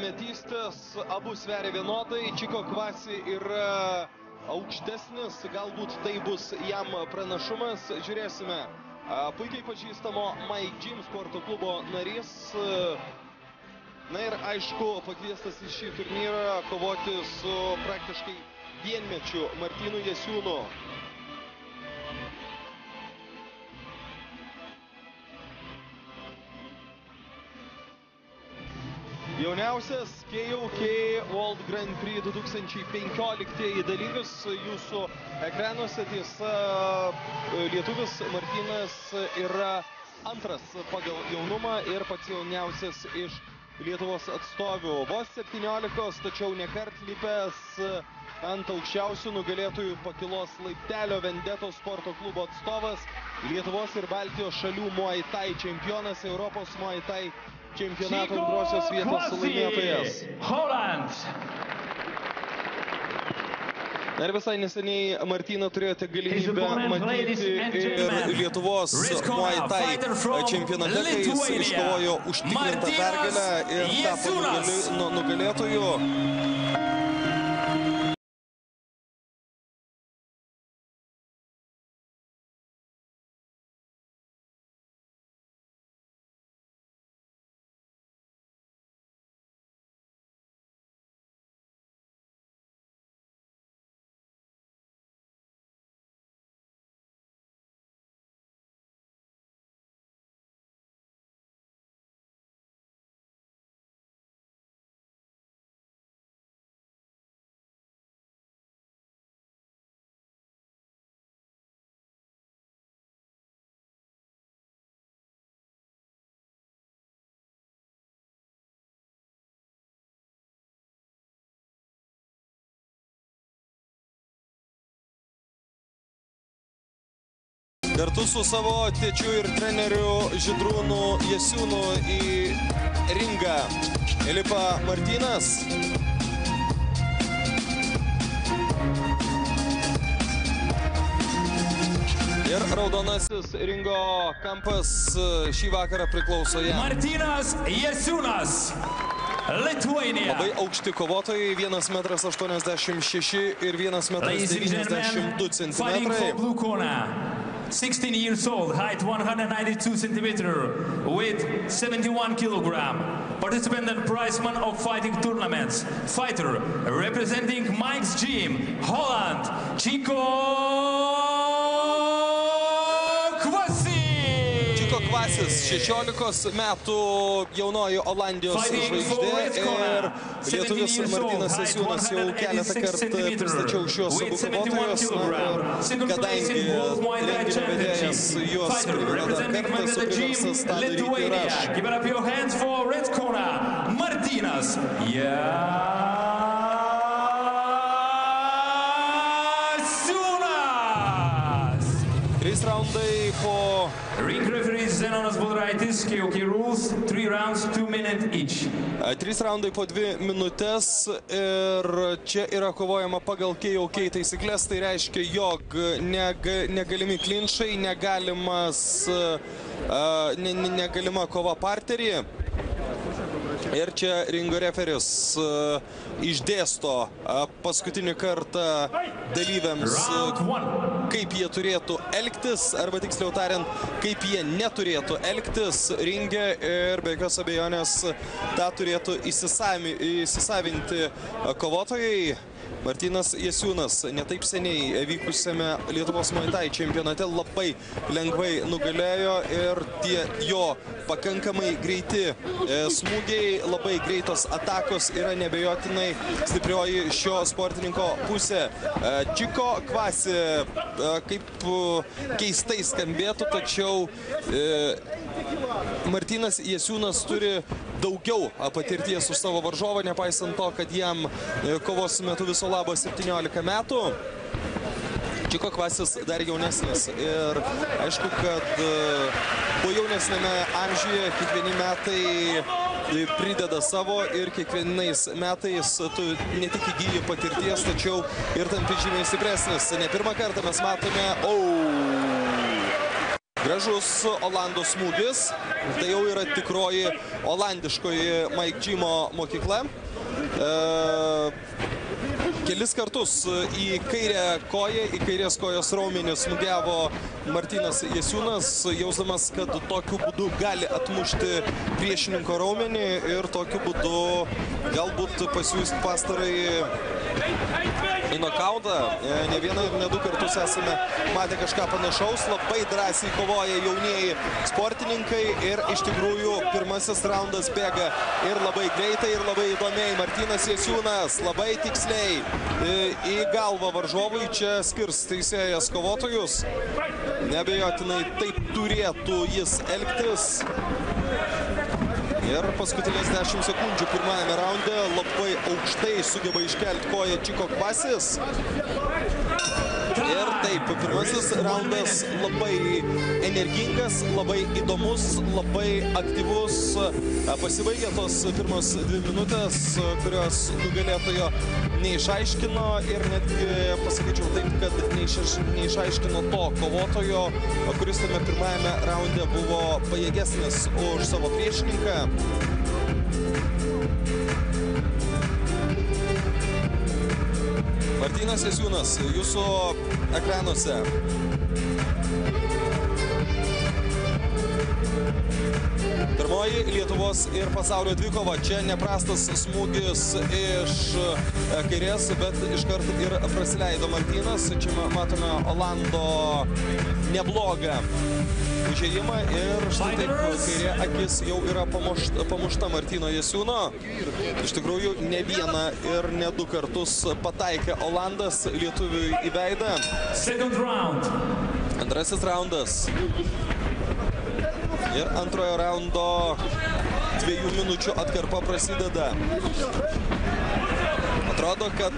metystės, abu sveria vienodai, Čiko Kvasi yra aukštesnis, galbūt tai bus jam pranašumas, žiūrėsime. Puikiai pažįstamo Mike Jim sporto klubo narys, na ir aišku pakviestas į šį turnyrą kovoti su praktiškai vienmečiu Martynu Jasiūnu. Jauniausias KOK World Grand Prix 2015 dalyvis jūsų ekranuose. Tiesa, lietuvis Martynas yra antras pagal jaunumą ir pats jauniausias iš Lietuvos atstovių. Vos 17, tačiau nekart lipęs ant aukščiausių nugalėtojų pakilos laiptelio Vendetos sporto klubo atstovas, Lietuvos ir Baltijos šalių Muay Thai čempionas, Europos Muay Thai čempionato antrosios vietos laimėtojas. Ir visai neseniai Martyną turėjote galimybę matyti ir Lietuvos Muay Thai čempionate, kai jis iškovojo užtikrintą pergalę ir tapo nugalėtoju. Kartu su savo tėčiu ir treneriu Žydrūnu Jasiūnu į ringą lipa Martynas. Ir raudonasis ringo kampas šį vakarą priklauso jam. Martynas Jasiūnas, Lithuania. Labai aukšti kovotojai, 1,86 m ir 1,92 cm. 16 years old, height 192 cm, weight 71 kg. Participant and prizeman of fighting tournaments. Fighter representing Mike's Gym, Holland, Čiko Kvasi. Čiko Kvasis, 16 metų jaunoji Olandijos žvaigždė ir lietuvis Martynas Jasiūnas. Jau keletą kartų pristačiau šios abu kovotojus, kadangi renginio vedėjas juos primena dar kartą, esu priverstas tą daryti ir aš. Give it up your hands for red corner, Martynas Jasiūnas. 3 raundai po... Ring referee Zenonas Budraitis, KOK rules, 3 rounds, 2 minutes each. 3 raundai po 2 minutės ir čia yra kovojama pagal KOK taisyklės, tai reiškia, jog negalimi klinčai, negalima kova parterį. Ir čia ringo referis išdėsto paskutinį kartą dalyviams, kaip jie turėtų elgtis, arba tiksliau tariant, kaip jie neturėtų elgtis ringe, ir be jokios abejonės tą turėtų įsisavinti kovotojai. Martynas Jasiūnas netaip seniai vykusiame Lietuvos Muay Thai čempionate labai lengvai nugalėjo ir tie jo pakankamai greiti smūgiai, labai greitos atakos yra nebejotinai stiprioji šio sportininko pusė. Čiko Kvasi, kaip keistai skambėtų, tačiau Martynas Jasiūnas turi daugiau patirties už savo varžovą, nepaisant to, kad jam kovos metu viso labo 17 metų. Čiko Kvasis dar jaunesnis ir aišku, kad po jaunesnėme amžiuje kiekvieni metai prideda savo ir kiekvienais metais tu ne tik įgyji patirties, tačiau ir tampi žymiai stipresnis. Ne pirmą kartą mes matome Gražus Olando smūgis. Tai jau yra tikroji olandiškoji Mike Gimo mokykla. Kelis kartus į kairę koją, į kairės kojos raumenį smūgiavo Martynas Jasiūnas, jausdamas, kad tokiu būdu gali atmušti priešininko raumenį ir tokiu būdu galbūt pasiųsti pastarąjį į nokautą. Ne vieną ir ne du kartus esame matę kažką panašaus. Labai drąsiai kovoja jaunieji sportininkai ir iš tikrųjų pirmasis raundas bėga ir labai greitai, ir labai įdomiai. Martynas Jasiūnas labai tiksliai į galvą varžovui. Čia skirs teisėjas kovotojus. Neabejotinai taip turėtų jis elgtis. Ir paskutinės 10 sekundžių pirmajame raunde labai aukštai sugeba iškelti koją Čiko Kvasis. Ir taip, pirmasis raundas labai energingas, labai įdomus, labai aktyvus. Pasibaigė tos pirmos 2 minutės, kurios nugalėtojo neišaiškino ir netgi pasakyčiau taip, kad neišaiškino to kovotojo, kuris tame pirmajame raunde buvo pajėgesnis už savo priešininką. Martynas Jasiūnas, jūsų ekranuose. Pirmoji Lietuvos ir pasaulio dvikova. Čia neprastas smūgis iš kairės, bet iškart ir prasileido Martynas. Čia matome Olando neblogą užėjimą ir štai taip kairė akis jau yra pamušta Martyno Jasiūno. Iš tikrųjų, ne vieną ir ne 2 kartus pataikė Olandas lietuviui į veidą. Antrasis raundas. Ir antrojo raundo 2 minučių atkarpa prasideda. Atrodo, kad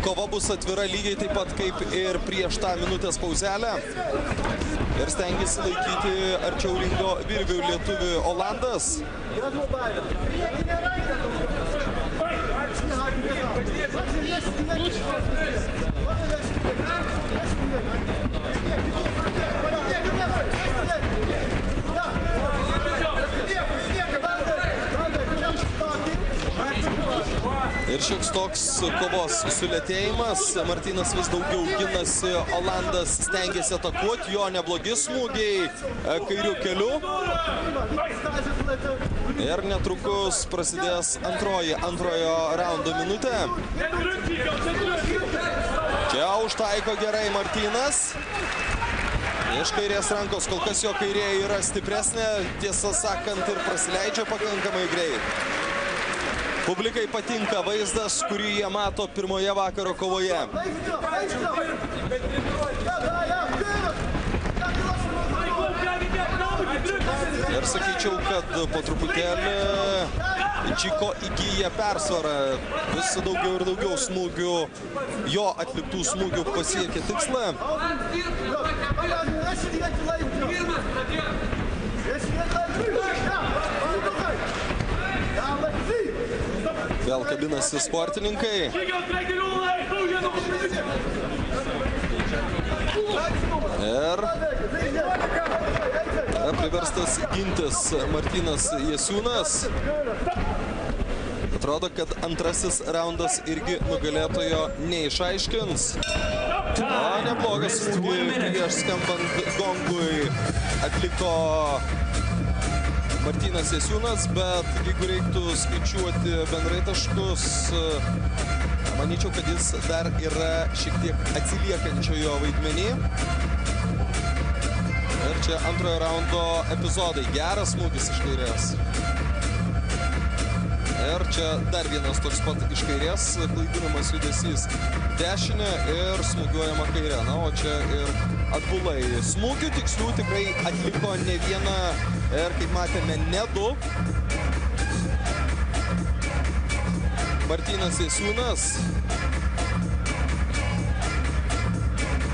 kova bus atvira lygiai taip pat kaip ir prieš tą minutės pauzelę. Ir stengiasi laikyti arčiau ringo virvių lietuvių Olandas. Ir šioks toks kovos sulėtėjimas. Martynas vis daugiau ginasi, Olandas stengiasi atakuoti, jo neblogi smūgiai kairių keliu. Ir netrukus prasidės antrojo raundo minutė. Čia užtaiko gerai Martynas. Iš kairės rankos, kol kas jo kairė yra stipresnė, tiesą sakant, ir prasileidžia pakankamai greit. Publikai patinka vaizdas, kurį jie mato pirmoje vakaro kovoje. Ir sakyčiau, kad po truputėlį Čiko įgyja persvarą. Vis daugiau ir daugiau smūgių, jo atliktų smūgių pasiekia tikslą. Vėl kabinasi sportininkai. Ir priverstas gintis Martynas Jasiūnas. Atrodo, kad antrasis raundas irgi nugalėtojo neišaiškins. O neblogas smūgį prieš skambant gongui atliko Martynas Jasiūnas, bet jeigu reiktų skaičiuoti bendrai taškus, manyčiau, kad jis dar yra šiek tiek atsiliekančiojo vaidmenį. Ir čia antrojo raundo epizodai. Geras smūgis iš kairės. Ir čia dar vienas toks pat iš kairės, klaidinamas judesys dešinė ir smūgiuojama kairė. Na, o čia ir atbulai. Smūgių tikslių tikrai atliko ne vieną ir, kaip matėme, ne 2. Martynas Jasiūnas.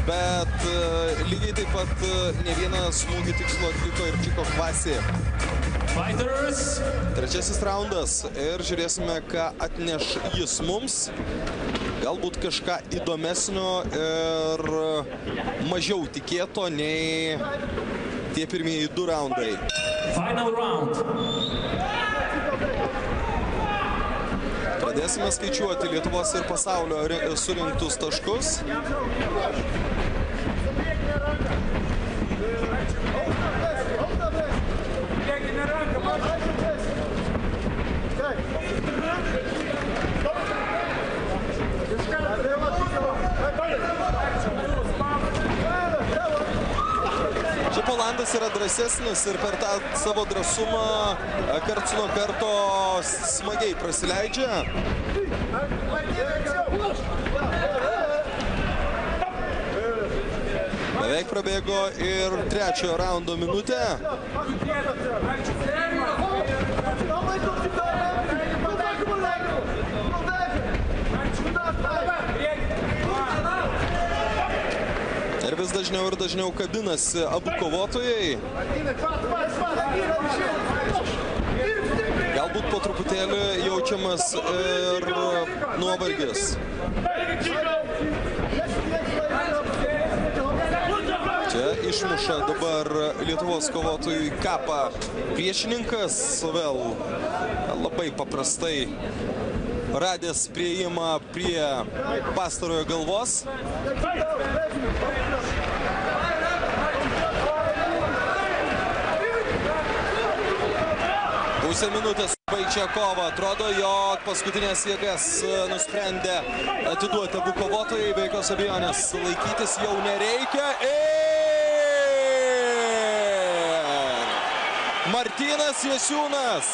Bet lygiai taip pat ne vieną smūgį tikslo atliko ir Čiko Kvasi. Fighters. Trečiasis raundas ir žiūrėsime, ką atneš jis mums. Galbūt kažką įdomesnio ir mažiau tikėto nei tie pirmieji 2 raundai. Final round. Pradėsime skaičiuoti Lietuvos ir pasaulio surinktus taškus. Šiaip Olandas yra drąsesnis ir per tą savo drąsumą karts nuo karto smagiai prasileidžia. Beveik prabėgo ir 3-ojo raundo minutė. Ir vis dažniau kabinasi abu kovotojai. Galbūt po truputėlį jaučiamas ir nuovargis. Čia išmuša dabar Lietuvos kovotojų kapą priešininkas, vėl labai paprastai radęs prieimą prie pastarojo galvos. Pusę minutės baigčia kovą. Atrodo, jog paskutinės jėgas nusprendė atiduoti abu kovotojai. Be jokios abejonės laikytis jau nereikia. Martynas Jasiūnas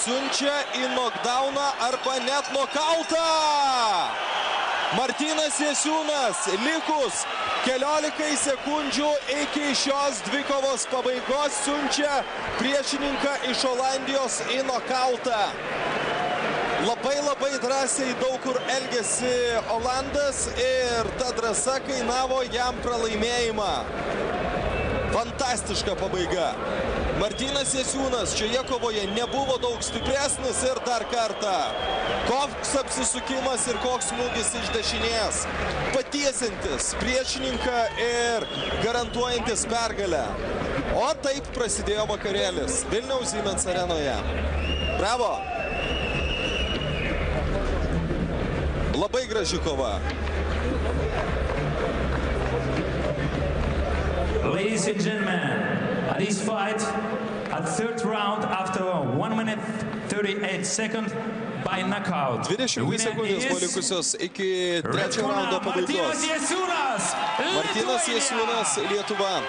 siunčia į knockdowną arba net nokautą. Martynas Jasiūnas likus 15 sekundžių iki šios dvikovos pabaigos siunčia priešininką iš Olandijos į nokautą. Labai drąsiai daug kur elgėsi Olandas ir ta drąsa kainavo jam pralaimėjimą. Fantastiška pabaiga. Martynas Jasiūnas šioje kovoje nebuvo daug stipresnis ir dar kartą. Koks apsisukimas ir koks smūgis iš dešinės. Patiesintis priešininką ir garantuojantis pergalę. O taip prasidėjo vakarėlis Vilniaus Siemens arenoje. Bravo! Labai graži kova. Ladies and gentlemen, at this fight, at third round after 1 minute 38 seconds by knockout. 20 sekundės buvo likusios iki 3-ojo raundo pabaigos. Martynas Jasiūnas, Lietuva.